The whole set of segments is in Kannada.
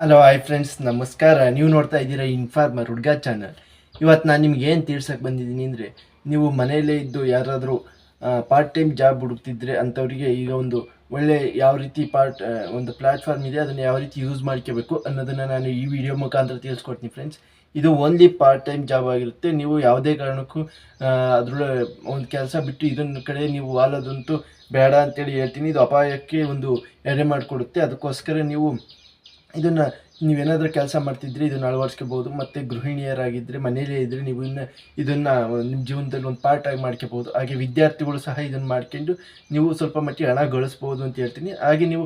ಹಲೋ ಹಾಯ್ ಫ್ರೆಂಡ್ಸ್, ನಮಸ್ಕಾರ. ನೀವು ನೋಡ್ತಾ ಇದ್ದೀರಾ ಇನ್ಫಾರ್ಮರ್ ಹುಡ್ಗ ಚಾನಲ್. ಇವತ್ತು ನಾನು ನಿಮ್ಗೆ ಏನು ತಿಳ್ಸಕ್ಕೆ ಬಂದಿದ್ದೀನಿ ಅಂದರೆ, ನೀವು ಮನೆಯಲ್ಲೇ ಇದ್ದು ಯಾರಾದರೂ ಪಾರ್ಟ್ ಟೈಮ್ ಜಾಬ್ ಹುಡುಕ್ತಿದ್ರೆ ಅಂಥವರಿಗೆ ಈಗ ಒಂದು ಒಳ್ಳೆ ಯಾವ ರೀತಿ ಒಂದು ಪ್ಲ್ಯಾಟ್ಫಾರ್ಮ್ ಇದೆ, ಅದನ್ನು ಯಾವ ರೀತಿ ಯೂಸ್ ಮಾಡ್ಕೋಬೇಕು ಅನ್ನೋದನ್ನು ನಾನು ಈ ವಿಡಿಯೋ ಮುಖಾಂತರ ತಿಳಿಸ್ಕೊಡ್ತೀನಿ ಫ್ರೆಂಡ್ಸ್. ಇದು ಓನ್ಲಿ ಪಾರ್ಟ್ ಟೈಮ್ ಜಾಬ್ ಆಗಿರುತ್ತೆ. ನೀವು ಯಾವುದೇ ಕಾರಣಕ್ಕೂ ಅದರೊಳಗೆ ಒಂದು ಕೆಲಸ ಬಿಟ್ಟು ಇದನ್ನ ಕಡೆ ನೀವು ವಾಲೋದಂತೂ ಬೇಡ ಅಂತೇಳಿ ಹೇಳ್ತೀನಿ. ಇದು ಅಪಾಯಕ್ಕೆ ಒಂದು ಎಡೆ ಮಾಡಿಕೊಡುತ್ತೆ. ಅದಕ್ಕೋಸ್ಕರ ನೀವು ಇದನ್ನು ನೀವೇನಾದರೂ ಕೆಲಸ ಮಾಡ್ತಿದ್ರೆ ಇದನ್ನು ಅಳವಡಿಸ್ಕೋಬೋದು. ಮತ್ತು ಗೃಹಿಣಿಯರಾಗಿದ್ದರೆ, ಮನೆಯಲ್ಲೇ ಇದ್ದರೆ ನೀವು ಇದನ್ನು ನಿಮ್ಮ ಜೀವನದಲ್ಲಿ ಒಂದು ಪಾರ್ಟಾಗಿ ಮಾಡ್ಕೋಬೋದು. ಹಾಗೆ ವಿದ್ಯಾರ್ಥಿಗಳು ಸಹ ಇದನ್ನು ಮಾಡ್ಕೊಂಡು ನೀವು ಸ್ವಲ್ಪ ಮಟ್ಟಿಗೆ ಹಣ ಗಳಿಸ್ಬೋದು ಅಂತ ಹೇಳ್ತೀನಿ. ಹಾಗೆ ನೀವು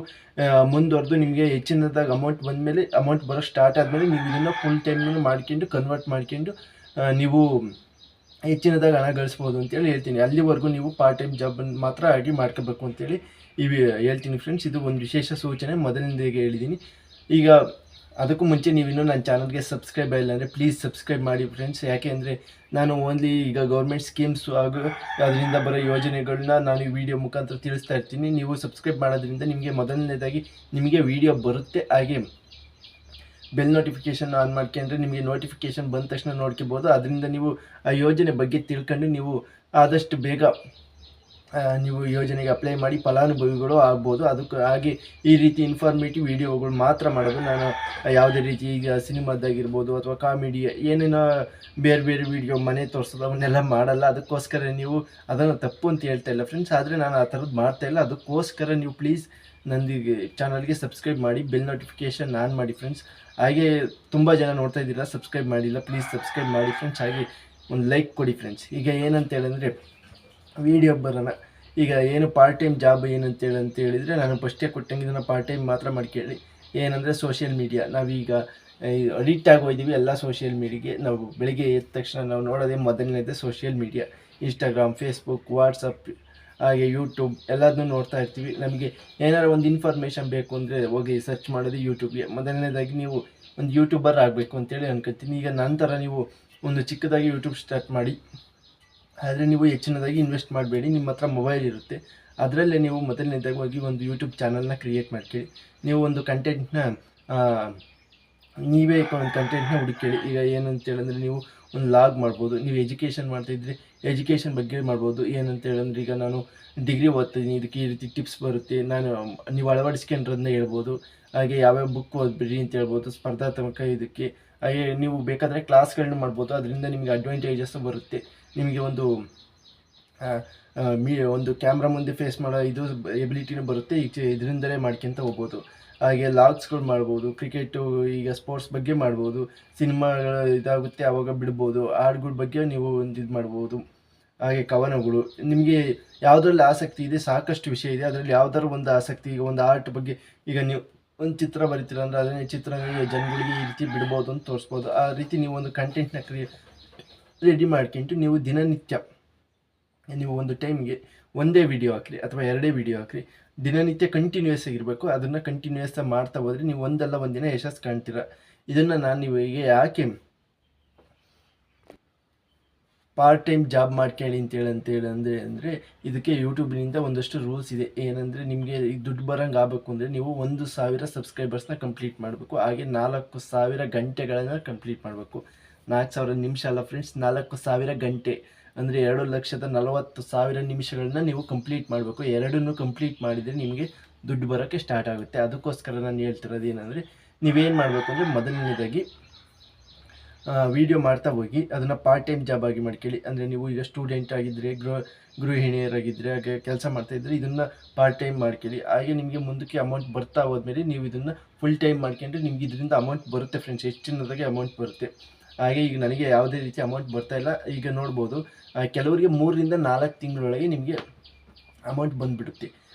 ಮುಂದುವರೆದು ನಿಮಗೆ ಹೆಚ್ಚಿನದಾಗಿ ಅಮೌಂಟ್ ಬಂದಮೇಲೆ, ಅಮೌಂಟ್ ಬರೋ ಸ್ಟಾರ್ಟ್ ಆದಮೇಲೆ ನೀವು ಇದನ್ನು ಫುಲ್ ಟೈಮ್ನೂ ಮಾಡ್ಕೊಂಡು ಕನ್ವರ್ಟ್ ಮಾಡ್ಕೊಂಡು ನೀವು ಹೆಚ್ಚಿನದಾಗಿ ಹಣ ಗಳಿಸ್ಬೋದು ಅಂತೇಳಿ ಹೇಳ್ತೀನಿ. ಅಲ್ಲಿವರೆಗೂ ನೀವು ಪಾರ್ಟ್ ಟೈಮ್ ಜಾಬನ್ನು ಮಾತ್ರ ಆಗಿ ಮಾಡ್ಕೋಬೇಕು ಅಂತೇಳಿ ಹೇಳ್ತೀನಿ ಫ್ರೆಂಡ್ಸ್. ಇದು ಒಂದು ವಿಶೇಷ ಸೂಚನೆ ಮೊದಲಿಂದಾಗೆ ಹೇಳಿದ್ದೀನಿ. ಈಗ ಅದಕ್ಕೂ ಮುಂಚೆ ನೀವಿನ್ನೂ ನನ್ನ ಚಾನಲ್ಗೆ ಸಬ್ಸ್ಕ್ರೈಬ್ ಆಗಿಲ್ಲ ಅಂದರೆ ಪ್ಲೀಸ್ ಸಬ್ಸ್ಕ್ರೈಬ್ ಮಾಡಿ ಫ್ರೆಂಡ್ಸ್. ಯಾಕೆ ಅಂದರೆ ನಾನು ಓನ್ಲಿ ಈಗ ಗೌರ್ಮೆಂಟ್ ಸ್ಕೀಮ್ಸು ಹಾಗೂ ಅದರಿಂದ ಬರೋ ಯೋಜನೆಗಳನ್ನ ನಾನು ಈ ವಿಡಿಯೋ ಮುಖಾಂತರ ತಿಳಿಸ್ತಾ ಇರ್ತೀನಿ. ನೀವು ಸಬ್ಸ್ಕ್ರೈಬ್ ಮಾಡೋದ್ರಿಂದ ನಿಮಗೆ ಮೊದಲನೇದಾಗಿ ನಿಮಗೆ ವಿಡಿಯೋ ಬರುತ್ತೆ. ಹಾಗೆ ಬೆಲ್ ನೋಟಿಫಿಕೇಷನ್ ಆನ್ ಮಾಡ್ಕೊಂಡ್ರೆ ನಿಮಗೆ ನೋಟಿಫಿಕೇಷನ್ ಬಂದ ತಕ್ಷಣ ನೋಡ್ಕೋಬೋದು. ಅದರಿಂದ ನೀವು ಆ ಯೋಜನೆ ಬಗ್ಗೆ ತಿಳ್ಕೊಂಡು ನೀವು ಆದಷ್ಟು ಬೇಗ ನೀವು ಯೋಜನೆಗೆ ಅಪ್ಲೈ ಮಾಡಿ ಫಲಾನುಭವಿಗಳು ಆಗ್ಬೋದು. ಅದಕ್ಕೆ ಹಾಗೆ ಈ ರೀತಿ ಇನ್ಫಾರ್ಮೇಟಿವ್ ವಿಡಿಯೋಗಳು ಮಾತ್ರ ಮಾಡೋದು. ನಾನು ಯಾವುದೇ ರೀತಿ ಈಗ ಸಿನಿಮಾದಾಗಿರ್ಬೋದು ಅಥವಾ ಕಾಮಿಡಿ ಏನೇನೋ ಬೇರೆ ಬೇರೆ ವಿಡಿಯೋ ಮನೆ ತೋರಿಸೋದು ಅವನ್ನೆಲ್ಲ ಮಾಡಲ್ಲ. ಅದಕ್ಕೋಸ್ಕರ ನೀವು ಅದನ್ನು ತಪ್ಪು ಅಂತ ಹೇಳ್ತಾ ಇಲ್ಲ ಫ್ರೆಂಡ್ಸ್. ಆದರೆ ನಾನು ಆ ಥರದ್ದು ಮಾಡ್ತಾಯಿಲ್ಲ. ಅದಕ್ಕೋಸ್ಕರ ನೀವು ಪ್ಲೀಸ್ ನಂದಿಗೆ ಚಾನಲ್ಗೆ ಸಬ್ಸ್ಕ್ರೈಬ್ ಮಾಡಿ, ಬೆಲ್ ನೋಟಿಫಿಕೇಷನ್ ಆನ್ ಮಾಡಿ ಫ್ರೆಂಡ್ಸ್. ಹಾಗೆ ತುಂಬ ಜನ ನೋಡ್ತಾ ಇದ್ದೀರಾ, ಸಬ್ಸ್ಕ್ರೈಬ್ ಮಾಡಿಲ್ಲ, ಪ್ಲೀಸ್ ಸಬ್ಸ್ಕ್ರೈಬ್ ಮಾಡಿ ಫ್ರೆಂಡ್ಸ್. ಹಾಗೆ ಒಂದು ಲೈಕ್ ಕೊಡಿ ಫ್ರೆಂಡ್ಸ್. ಈಗ ಏನಂತ ಹೇಳಿದ್ರೆ ವಿಡಿಯೋ ಬರೋಣ. ಈಗ ಏನು ಪಾರ್ಟ್ ಟೈಮ್ ಜಾಬ್ ಅಂತ ಹೇಳಿದರೆ ನಾನು ಫಸ್ಟೇ ಕೊಟ್ಟಂಗೆ ಇದನ್ನು ಪಾರ್ಟ್ ಟೈಮ್ ಮಾತ್ರ ಮಾಡ್ಕೊಳ್ಳಿ. ಏನಂದರೆ ಸೋಷಿಯಲ್ ಮೀಡಿಯಾ ನಾವೀಗ ಅಡಿಕ್ಟ್ ಆಗೋಗಿದ್ದೀವಿ ಎಲ್ಲ ಸೋಷಿಯಲ್ ಮೀಡಿಯಾಗೆ. ನಾವು ಬೆಳಿಗ್ಗೆ ಎದ್ದ ತಕ್ಷಣ ನಾವು ನೋಡೋದೇ ಮೊದಲನೇದೇ social media. Instagram, Facebook, WhatsApp, ಹಾಗೆ ಯೂಟ್ಯೂಬ್ ಎಲ್ಲದನ್ನೂ ನೋಡ್ತಾ ಇರ್ತೀವಿ. ನಮಗೆ ಏನಾದ್ರು ಒಂದು ಇನ್ಫಾರ್ಮೇಷನ್ ಬೇಕು ಅಂದರೆ ಹೋಗಿ ಸರ್ಚ್ ಮಾಡೋದು ಯೂಟ್ಯೂಬ್ಗೆ. ಮೊದಲನೇದಾಗಿ ನೀವು ಒಂದು ಯೂಟ್ಯೂಬರ್ ಆಗಬೇಕು ಅಂತೇಳಿ ಅನ್ಕೊತೀನಿ. ಈಗ ನಂತರ ನೀವು ಒಂದು ಚಿಕ್ಕದಾಗಿ ಯೂಟ್ಯೂಬ್ ಸ್ಟಾರ್ಟ್ ಮಾಡಿ. ಆದರೆ ನೀವು ಹೆಚ್ಚಿನದಾಗಿ ಇನ್ವೆಸ್ಟ್ ಮಾಡಬೇಡಿ. ನಿಮ್ಮ ಹತ್ರ ಮೊಬೈಲ್ ಇರುತ್ತೆ, ಅದರಲ್ಲೇ ನೀವು ಮೊದಲನೇದಾಗಿ ಹೋಗಿ ಒಂದು ಯೂಟ್ಯೂಬ್ ಚಾನಲ್ನ ಕ್ರಿಯೇಟ್ ಮಾಡ್ಕೊಳ್ಳಿ. ನೀವು ಒಂದು ಕಂಟೆಂಟ್ನ ನೀವೇ ಒಂದು ಕಂಟೆಂಟ್ನ ಹುಡುಕೇಳಿ. ಈಗ ಏನಂತ ಹೇಳಿದ್ರೆ ನೀವು ಒಂದು ಲಾಗ್ ಮಾಡ್ಬೋದು. ನೀವು ಎಜುಕೇಷನ್ ಮಾಡ್ತಾಯಿದ್ರೆ ಎಜುಕೇಷನ್ ಬಗ್ಗೆ ಮಾಡ್ಬೋದು. ಏನಂತ ಹೇಳಿದ್ರೆ ಈಗ ನಾನು ಡಿಗ್ರಿ ಓದ್ತಿದ್ದೀನಿ, ಇದಕ್ಕೆ ಈ ರೀತಿ ಟಿಪ್ಸ್ ಬರುತ್ತೆ, ನಾನು ನೀವು ಅಳವಡಿಸ್ಕೊಂಡ್ರದನ್ನ ಹೇಳ್ಬೋದು. ಹಾಗೆ ಯಾವ್ಯಾವ ಬುಕ್ ಓದ್ಬಿಡಿ ಅಂತ ಹೇಳ್ಬೋದು, ಸ್ಪರ್ಧಾತ್ಮಕ ಇದಕ್ಕೆ. ಹಾಗೆ ನೀವು ಬೇಕಾದರೆ ಕ್ಲಾಸ್ಗಳನ್ನ ಮಾಡ್ಬೋದು. ಅದರಿಂದ ನಿಮಗೆ ಅಡ್ವಾಂಟೇಜಸ್ ಬರುತ್ತೆ. ನಿಮಗೆ ಒಂದು ಕ್ಯಾಮ್ರಾ ಮುಂದೆ ಫೇಸ್ ಮಾಡೋ ಇದು ಎಬಿಲಿಟಿನೂ ಬರುತ್ತೆ. ಇದರಿಂದಲೇ ಮಾಡ್ಕೊತ ಹೋಗ್ಬೋದು. ಹಾಗೆ ಲಾಗ್ಸ್ಗಳು ಮಾಡ್ಬೋದು. ಕ್ರಿಕೆಟು ಈಗ ಸ್ಪೋರ್ಟ್ಸ್ ಬಗ್ಗೆ ಮಾಡ್ಬೋದು. ಸಿನಿಮಾಗಳು ಇದಾಗುತ್ತೆ ಆವಾಗ ಬಿಡ್ಬೋದು. ಹಾಡುಗಳ ಬಗ್ಗೆ ನೀವು ಒಂದು ಇದು ಮಾಡ್ಬೋದು. ಹಾಗೆ ಕವನಗಳು, ನಿಮಗೆ ಯಾವುದ್ರಲ್ಲಿ ಆಸಕ್ತಿ ಇದೆ, ಸಾಕಷ್ಟು ವಿಷಯ ಇದೆ. ಅದರಲ್ಲಿ ಯಾವ್ದಾದ್ರು ಒಂದು ಆಸಕ್ತಿ, ಈಗ ಒಂದು ಆರ್ಟ್ ಬಗ್ಗೆ, ಈಗ ನೀವು ಒಂದು ಚಿತ್ರ ಬರಿತೀರ ಅಂದರೆ ಅದನ್ನೇ ಚಿತ್ರ ಜನಗಳಿಗೆ ಈ ರೀತಿ ಬಿಡ್ಬೋದು ಅಂತ ತೋರಿಸ್ಬೋದು. ಆ ರೀತಿ ನೀವು ಒಂದು ಕಂಟೆಂಟ್ನ ರೆಡಿ ಮಾಡ್ಕೊಂಡು ನೀವು ದಿನನಿತ್ಯ ನೀವು ಒಂದು ಟೈಮ್ಗೆ ಒಂದೇ ವಿಡಿಯೋ ಹಾಕ್ರಿ ಅಥವಾ ಎರಡೇ ವಿಡಿಯೋ ಹಾಕ್ರಿ. ದಿನನಿತ್ಯ ಕಂಟಿನ್ಯೂಯಸ್ ಆಗಿರಬೇಕು. ಅದನ್ನು ಕಂಟಿನ್ಯೂಯಸ್ ಮಾಡ್ತಾ ಹೋದರೆ ನೀವು ಒಂದಲ್ಲ ಒಂದಿನ ಯಶಸ್ಸು ಕಾಣ್ತೀರ. ಇದನ್ನು ನಾನು ನಿಮಗೆ ಯಾಕೆ ಪಾರ್ಟ್ ಟೈಮ್ ಜಾಬ್ ಮಾಡ್ಕೊಳ್ಳಿ ಅಂದರೆ ಇದಕ್ಕೆ ಯೂಟ್ಯೂಬ್ನಿಂದ ಒಂದಷ್ಟು ರೂಲ್ಸ್ ಇದೆ. ಏನಂದರೆ ನಿಮಗೆ ಈಗ ದುಡ್ಡು ಬರೋಂಗೆ ಆಗಬೇಕು ಅಂದರೆ ನೀವು 1,000 ಸಬ್ಸ್ಕ್ರೈಬರ್ಸ್ನ ಕಂಪ್ಲೀಟ್ ಮಾಡಬೇಕು. ಹಾಗೆ 4,000 ಗಂಟೆಗಳನ್ನು ಕಂಪ್ಲೀಟ್ ಮಾಡಬೇಕು. 4,000 ನಿಮಿಷ ಅಲ್ಲ ಫ್ರೆಂಡ್ಸ್, 4,000 ಗಂಟೆ ಅಂದರೆ 2,40,000 ನಿಮಿಷಗಳನ್ನ ನೀವು ಕಂಪ್ಲೀಟ್ ಮಾಡಬೇಕು. ಎರಡನ್ನೂ ಕಂಪ್ಲೀಟ್ ಮಾಡಿದರೆ ನಿಮಗೆ ದುಡ್ಡು ಬರೋಕ್ಕೆ ಸ್ಟಾರ್ಟ್ ಆಗುತ್ತೆ. ಅದಕ್ಕೋಸ್ಕರ ನಾನು ಹೇಳ್ತಿರೋದು ಏನಂದರೆ, ನೀವೇನು ಮಾಡಬೇಕು ಅಂದರೆ ಮೊದಲನೇದಾಗಿ ವಿಡಿಯೋ ಮಾಡ್ತಾ ಹೋಗಿ ಅದನ್ನು ಪಾರ್ಟ್ ಟೈಮ್ ಜಾಬ್ ಆಗಿ ಮಾಡ್ಕೊಳ್ಳಿ. ಅಂದರೆ ನೀವು ಈಗ ಸ್ಟೂಡೆಂಟ್ ಆಗಿದ್ದರೆ, ಗೃಹಿಣಿಯರಾಗಿದ್ದರೆ, ಹಾಗೆ ಕೆಲಸ ಮಾಡ್ತಾಯಿದ್ರೆ ಇದನ್ನು ಪಾರ್ಟ್ ಟೈಮ್ ಮಾಡ್ಕೊಳ್ಳಿ. ಹಾಗೆ ನಿಮಗೆ ಮುಂದಕ್ಕೆ ಅಮೌಂಟ್ ಬರ್ತಾ ಹೋದ್ಮೇಲೆ ನೀವು ಇದನ್ನು ಫುಲ್ ಟೈಮ್ ಮಾಡ್ಕೊಂಡ್ರೆ ನಿಮ್ಗೆ ಇದರಿಂದ ಅಮೌಂಟ್ ಬರುತ್ತೆ ಫ್ರೆಂಡ್ಸ್, ಹೆಚ್ಚಿನದಾಗಿ ಅಮೌಂಟ್ ಬರುತ್ತೆ. ಹಾಗೆ ಈಗ ನನಗೆ ಯಾವುದೇ ರೀತಿ ಅಮೌಂಟ್ ಬರ್ತಾಯಿಲ್ಲ. ಈಗ ನೋಡ್ಬೋದು, ಕೆಲವರಿಗೆ 3 ರಿಂದ 4 ತಿಂಗಳೊಳಗೆ ನಿಮಗೆ ಅಮೌಂಟ್ ಬಂದುಬಿಡುತ್ತೆ.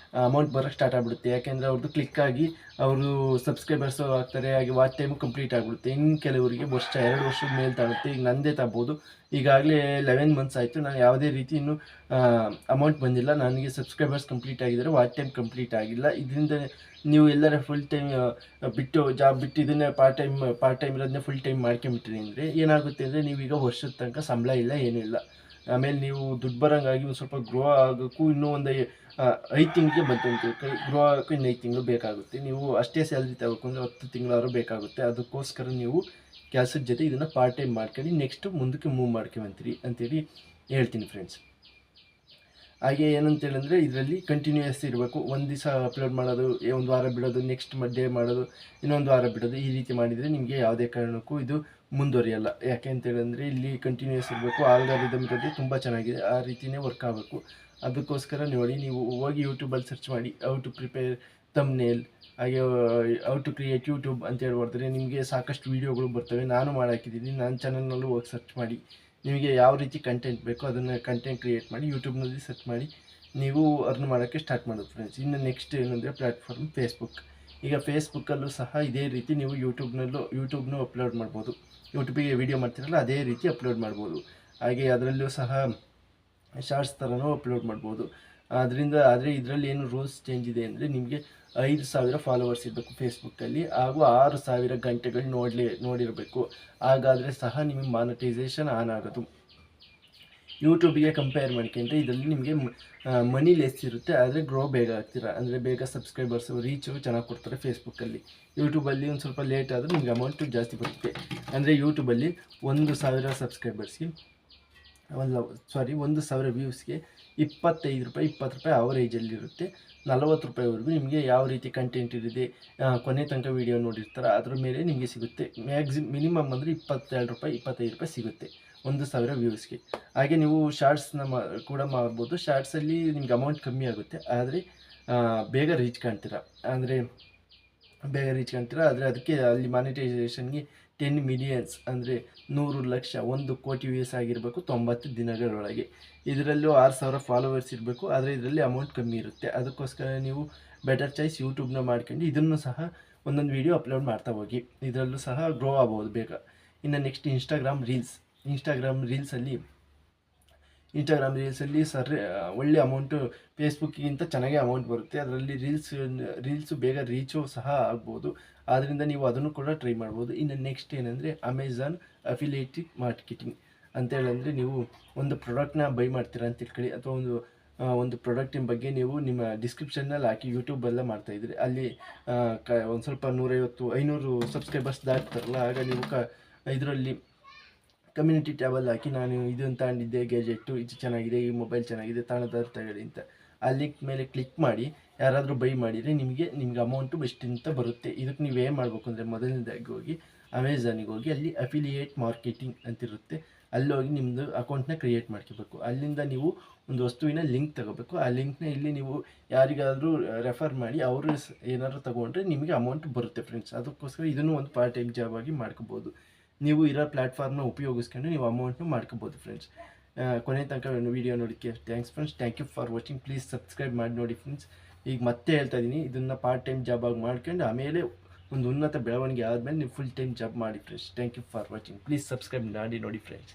ಅಮೌಂಟ್ ಬರೋಕ್ಕೆ ಸ್ಟಾರ್ಟ್ ಆಗಿಬಿಡುತ್ತೆ. ಯಾಕೆಂದರೆ ಅವ್ರದ್ದು ಕ್ಲಿಕ್ಕಾಗಿ ಅವರು ಸಬ್ಸ್ಕ್ರೈಬರ್ಸು ಆಗ್ತಾರೆ. ಹಾಗೆ ವಾಚ್ ಟೈಮು ಕಂಪ್ಲೀಟ್ ಆಗಿಬಿಡುತ್ತೆ. ಇನ್ನು ಕೆಲವರಿಗೆ 2 ವರ್ಷದ ಮೇಲೆ ತಾಗುತ್ತೆ. ಈಗ ನಂದೇ ತಗ್ಬೋದು, ಈಗಾಗಲೇ 11 ಮಂತ್ಸ್ ಆಯಿತು, ನಾನು ಯಾವುದೇ ರೀತಿ ಇನ್ನೂ ಅಮೌಂಟ್ ಬಂದಿಲ್ಲ. ನನಗೆ ಸಬ್ಸ್ಕ್ರೈಬರ್ಸ್ ಕಂಪ್ಲೀಟ್ ಆಗಿದ್ದಾರೆ, ವಾಚ್ ಟೈಮ್ ಕಂಪ್ಲೀಟ್ ಆಗಿಲ್ಲ. ಇದರಿಂದ ನೀವು ಎಲ್ಲರ ಫುಲ್ ಟೈಮ್ ಬಿಟ್ಟು ಜಾಬ್ ಬಿಟ್ಟು ಇದನ್ನೇ ಪಾರ್ಟ್ ಟೈಮ್ ಇರೋದನ್ನೇ ಫುಲ್ ಟೈಮ್ ಮಾಡ್ಕೊಂಬಿಟ್ರಿ ಅಂದರೆ ಏನಾಗುತ್ತೆ ಅಂದರೆ, ನೀವೀಗ ವರ್ಷದ ತನಕ ಸಂಬಳ ಇಲ್ಲ, ಏನೂ ಇಲ್ಲ. ಆಮೇಲೆ ನೀವು ದುಡ್ಡು ಬರೋಂಗಾಗಿ ಒಂದು ಸ್ವಲ್ಪ ಗ್ರೋ ಆಗೋಕ್ಕೂ ಇನ್ನೂ ಒಂದು 5 ತಿಂಗಳಿಗೆ ಬಂತು ಅಂತ ಗ್ರೋ ಆಗೋಕ್ಕೂ ಇನ್ನು 5 ತಿಂಗಳು ಬೇಕಾಗುತ್ತೆ. ನೀವು ಅಷ್ಟೇ ಸ್ಯಾಲ್ರಿ ತಗೋಬೇಕು ಅಂದರೆ 10 ತಿಂಗಳಾದ್ರೂ ಬೇಕಾಗುತ್ತೆ. ಅದಕ್ಕೋಸ್ಕರ ನೀವು ಕೆಲಸದ ಜೊತೆ ಇದನ್ನು ಪಾರ್ಟ್ ಟೈಮ್ ಮಾಡ್ಕೊಂಡು ನೆಕ್ಸ್ಟ್ ಮುಂದಕ್ಕೆ ಮೂವ್ ಮಾಡ್ಕೊಂಬಂತೀರಿ ಅಂತೇಳಿ ಹೇಳ್ತೀನಿ ಫ್ರೆಂಡ್ಸ್. ಹಾಗೆ ಏನಂತೇಳಿದ್ರೆ ಇದರಲ್ಲಿ ಕಂಟಿನ್ಯೂಯಸ್ ಇರಬೇಕು. ಒಂದು ದಿವಸ ಅಪ್ಲೋಡ್ ಮಾಡೋದು, ಒಂದು ವಾರ ಬಿಡೋದು, ನೆಕ್ಸ್ಟ್ ಡೇ ಮಾಡೋದು, ಇನ್ನೊಂದು ವಾರ ಬಿಡೋದು, ಈ ರೀತಿ ಮಾಡಿದರೆ ನಿಮಗೆ ಯಾವುದೇ ಕಾರಣಕ್ಕೂ ಇದು ಮುಂದುವರಿಯಲ್ಲ. ಯಾಕೆ ಅಂತೇಳಿದ್ರೆ ಇಲ್ಲಿ ಕಂಟಿನ್ಯೂಯಸ್ ಇರಬೇಕು. ಆಲ್ಗಾರಿದಮ್ ಇರೋದು ತುಂಬ ಚೆನ್ನಾಗಿದೆ, ಆ ರೀತಿಯೇ ವರ್ಕ್ ಆಗಬೇಕು. ಅದಕ್ಕೋಸ್ಕರ ನೋಡಿ, ನೀವು ಹೋಗಿ ಯೂಟ್ಯೂಬಲ್ಲಿ ಸರ್ಚ್ ಮಾಡಿ ಹೌ ಟು ಪ್ರಿಪೇರ್ ಥಂಬ್ನೇಲ್, ಹಾಗೆ ಹೌ ಟು ಕ್ರಿಯೇಟ್ ಯೂಟ್ಯೂಬ್ ಅಂತೇಳಿ ಹೊಡೆದ್ರೆ ನಿಮಗೆ ಸಾಕಷ್ಟು ವೀಡಿಯೋಗಳು ಬರ್ತವೆ. ನಾನು ಮಾಡಾಕಿದ್ದೀನಿ, ನನ್ನ ಚಾನಲ್ನಲ್ಲೂ ಹೋಗಿ ಸರ್ಚ್ ಮಾಡಿ ನಿಮಗೆ ಯಾವ ರೀತಿ ಕಂಟೆಂಟ್ ಬೇಕೋ ಅದನ್ನು ಕಂಟೆಂಟ್ ಕ್ರಿಯೇಟ್ ಮಾಡಿ ಯೂಟ್ಯೂಬ್ನಲ್ಲಿ ಸರ್ಚ್ ಮಾಡಿ ನೀವು ಅರ್ನ್ ಮಾಡೋಕ್ಕೆ ಸ್ಟಾರ್ಟ್ ಮಾಡೋದು ಫ್ರೆಂಡ್ಸ್. ಇನ್ನು ನೆಕ್ಸ್ಟ್ ಏನಂದರೆ ಪ್ಲ್ಯಾಟ್ಫಾರ್ಮ್ ಫೇಸ್ಬುಕ್. ಈಗ ಫೇಸ್ಬುಕ್ಕಲ್ಲೂ ಸಹ ಇದೇ ರೀತಿ ನೀವು ಯೂಟ್ಯೂಬ್ನೂ ಅಪ್ಲೋಡ್ ಮಾಡ್ಬೋದು. ಯೂಟ್ಯೂಬಿಗೆ ವೀಡಿಯೋ ಮಾಡ್ತೀರಲ್ಲ ಅದೇ ರೀತಿ ಅಪ್ಲೋಡ್ ಮಾಡ್ಬೋದು. ಹಾಗೆ ಅದರಲ್ಲೂ ಸಹ ಶಾರ್ಟ್ಸ್ ಥರನೂ ಅಪ್ಲೋಡ್ ಮಾಡ್ಬೋದು. ಆದರೆ ಇದರಲ್ಲಿ ಏನು ರೂಲ್ಸ್ ಚೇಂಜ್ ಇದೆ ಅಂದರೆ ನಿಮಗೆ 5,000 ಫಾಲೋವರ್ಸ್ ಇರಬೇಕು ಫೇಸ್ಬುಕ್ಕಲ್ಲಿ, ಹಾಗೂ 6,000 ಗಂಟೆಗಳು ನೋಡಿರಬೇಕು. ಹಾಗಾದರೆ ಸಹ ನಿಮಗೆ ಮಾನಿಟೈಸೇಷನ್ ಆನ್ ಆಗೋದು. ಯೂಟ್ಯೂಬಿಗೆ ಕಂಪೇರ್ ಮಾಡ್ಕೊಂಡ್ರೆ ಇದರಲ್ಲಿ ನಿಮಗೆ ಮನಿ ಲೆಸ್ ಇರುತ್ತೆ, ಆದರೆ ಗ್ರೋ ಬೇಗ ಆಗ್ತೀರಾ. ಅಂದರೆ ಬೇಗ ಸಬ್ಸ್ಕ್ರೈಬರ್ಸ್ ರೀಚು ಚೆನ್ನಾಗಿ ಕೊಡ್ತಾರೆ ಫೇಸ್ಬುಕ್ಕಲ್ಲಿ. ಯೂಟ್ಯೂಬಲ್ಲಿ ಒಂದು ಸ್ವಲ್ಪ ಲೇಟ್ ಆದರೂ ನಿಮಗೆ ಅಮೌಂಟು ಜಾಸ್ತಿ ಬರುತ್ತೆ. ಅಂದರೆ ಯೂಟ್ಯೂಬಲ್ಲಿ 1,000 ಸಬ್ಸ್ಕ್ರೈಬರ್ಸ್ಗೆ 1,000 ವ್ಯೂಸ್ಗೆ 25 ರೂಪಾಯಿ, 20 ರೂಪಾಯಿ ಅವರೇಜಲ್ಲಿರುತ್ತೆ. 40 ರೂಪಾಯಿವರೆಗೂ ನಿಮಗೆ ಯಾವ ರೀತಿ ಕಂಟೆಂಟ್ ಇರಿದೆ, ಕೊನೆ ತನಕ ವೀಡಿಯೋ ನೋಡಿರ್ತಾರೆ ಅದರ ಮೇಲೆ ನಿಮಗೆ ಸಿಗುತ್ತೆ. ಮಿನಿಮಮ್ ಅಂದರೆ 22 ರೂಪಾಯಿ, 25 ರೂಪಾಯಿ ಸಿಗುತ್ತೆ 1,000 ವ್ಯೂಸ್ಗೆ. ಹಾಗೆ ನೀವು ಶಾರ್ಟ್ಸ್ನ ಕೂಡ ಮಾಡ್ಬೋದು. ಶಾರ್ಟ್ಸಲ್ಲಿ ನಿಮ್ಗೆ ಅಮೌಂಟ್ ಕಮ್ಮಿ ಆಗುತ್ತೆ, ಆದರೆ ಬೇಗ ರೀಚ್ ಕಾಣ್ತೀರಾ. ಆದರೆ ಅದಕ್ಕೆ ಅಲ್ಲಿ ಮಾನಿಟೈಸೇಷನ್ಗೆ 10 ಮಿಲಿಯನ್ಸ್ ಅಂದರೆ 100 ಲಕ್ಷ 1 ಕೋಟಿ ವ್ಯೂಸ್ ಆಗಿರಬೇಕು 90 ದಿನಗಳೊಳಗೆ. ಇದರಲ್ಲೂ 6,000 ಫಾಲೋವರ್ಸ್ ಇರಬೇಕು, ಆದರೆ ಇದರಲ್ಲಿ ಅಮೌಂಟ್ ಕಮ್ಮಿ ಇರುತ್ತೆ. ಅದಕ್ಕೋಸ್ಕರ ನೀವು ಬೆಟರ್ ಚಾಯ್ಸ್ ಯೂಟ್ಯೂಬ್ನ ಮಾಡ್ಕೊಂಡು ಇದನ್ನು ಸಹ ಒಂದೊಂದು ವೀಡಿಯೋ ಅಪ್ಲೋಡ್ ಮಾಡ್ತಾ ಹೋಗಿ, ಇದರಲ್ಲೂ ಸಹ ಗ್ರೋ ಆಗ್ಬೋದು ಬೇಗ. ಇನ್ನು ನೆಕ್ಸ್ಟ್ ಇನ್ಸ್ಟಾಗ್ರಾಮ್ ರೀಲ್ಸಲ್ಲಿ ಒಳ್ಳೆ ಅಮೌಂಟು, ಫೇಸ್ಬುಕ್ಕಿಗಿಂತ ಚೆನ್ನಾಗೇ ಅಮೌಂಟ್ ಬರುತ್ತೆ. ಅದರಲ್ಲಿ ರೀಲ್ಸು ಬೇಗ ರೀಚು ಸಹ ಆಗ್ಬೋದು. ಆದ್ದರಿಂದ ನೀವು ಅದನ್ನು ಕೂಡ ಟ್ರೈ ಮಾಡ್ಬೋದು. ಇನ್ನು ನೆಕ್ಸ್ಟ್ ಏನಂದರೆ ಅಮೆಝಾನ್ ಅಫಿಲಿಯೇಟಿವ್ ಮಾರ್ಕೆಟಿಂಗ್ ಅಂತೇಳಂದರೆ, ನೀವು ಒಂದು ಪ್ರಾಡಕ್ಟ್ನ ಬೈ ಮಾಡ್ತೀರಾ ಅಂತ ತಿಳ್ಕೊಳ್ಳಿ, ಅಥವಾ ಒಂದು ಪ್ರಾಡಕ್ಟಿನ ಬಗ್ಗೆ ನೀವು ನಿಮ್ಮ ಡಿಸ್ಕ್ರಿಪ್ಷನ್ನಲ್ಲಿ ಹಾಕಿ ಯೂಟ್ಯೂಬೆಲ್ಲ ಮಾಡ್ತಾಯಿದ್ರಿ, ಅಲ್ಲಿ ಒಂದು ಸ್ವಲ್ಪ 150-500 ಸಬ್ಸ್ಕ್ರೈಬರ್ಸ್ ದಾಟ್ತಾರಲ್ಲ, ಆಗ ನೀವು ಇದರಲ್ಲಿ ಕಮ್ಯುನಿಟಿ ಟ್ಯಾಬಲ್ಲಿ ಹಾಕಿ ನಾನು ಇದನ್ನು ತಗೊಂಡಿದ್ದೆ, ಗ್ಯಾಜೆಟ್ಟು ಇದು ಚೆನ್ನಾಗಿದೆ, ಈ ಮೊಬೈಲ್ ಚೆನ್ನಾಗಿದೆ, ತಗೊಳ್ಳಿ ಅಂತ ಆ ಲಿಂಕ್ ಮೇಲೆ ಕ್ಲಿಕ್ ಮಾಡಿ ಯಾರಾದರೂ ಬೈ ಮಾಡಿದರೆ ನಿಮಗೆ ಅಮೌಂಟು ಬೆಸ್ಟಿಂತ ಬರುತ್ತೆ. ಇದಕ್ಕೆ ನೀವು ಏನು ಮಾಡಬೇಕು ಅಂದರೆ, ಮೊದಲನೇದಾಗಿ ಹೋಗಿ ಅಮೆಝಾನಿಗೆ ಹೋಗಿ ಅಲ್ಲಿ ಅಫಿಲಿಯೇಟ್ ಮಾರ್ಕೆಟಿಂಗ್ ಅಂತಿರುತ್ತೆ, ಅಲ್ಲಿ ಹೋಗಿ ನಿಮ್ಮದು ಅಕೌಂಟ್ನ ಕ್ರಿಯೇಟ್ ಮಾಡ್ಕೋಬೇಕು. ಅಲ್ಲಿಂದ ನೀವು ಒಂದು ವಸ್ತುವಿನ ಲಿಂಕ್ ತಗೋಬೇಕು. ಆ ಲಿಂಕ್ನ ಇಲ್ಲಿ ನೀವು ಯಾರಿಗಾದರೂ ರೆಫರ್ ಮಾಡಿ ಅವರು ಏನಾದರೂ ತೊಗೊಂಡ್ರೆ ನಿಮಗೆ ಅಮೌಂಟ್ ಬರುತ್ತೆ ಫ್ರೆಂಡ್ಸ್. ಅದಕ್ಕೋಸ್ಕರ ಇದನ್ನು ಒಂದು ಪಾರ್ಟ್ ಟೈಮ್ ಜಾಬ್ ಆಗಿ ಮಾಡ್ಕೋಬೋದು. ನೀವು ಇರೋ ಪ್ಲ್ಯಾಟ್ಫಾರ್ಮ್ನ ಉಪಯೋಗಿಸ್ಕೊಂಡು ನೀವು ಅಮೌಂಟ್ನ ಮಾಡ್ಕೋಬೋದು ಫ್ರೆಂಡ್ಸ್. ಕೊನೆ ತನಕ ವೀಡಿಯೋ ನೋಡೋಕ್ಕೆ thanks friends. Thank you for watching. Please subscribe ಮಾಡಿ ನೋಡಿ ಫ್ರೆಂಡ್ಸ್. ಈಗ ಮತ್ತೆ ಹೇಳ್ತಾ ಇದ್ದೀನಿ, ಇದನ್ನು ಪಾರ್ಟ್ ಟೈಮ್ ಜಾಬ್ ಆಗಿ ಮಾಡ್ಕೊಂಡು ಆಮೇಲೆ ಒಂದು ಉನ್ನತ ಬೆಳವಣಿಗೆ ಆದಮೇಲೆ ನೀವು ಫುಲ್ ಟೈಮ್ ಜಾಬ್ ಮಾಡಿ friends. Thank you for watching. Please subscribe ಮಾಡಿ ನೋಡಿ ಫ್ರೆಂಡ್ಸ್.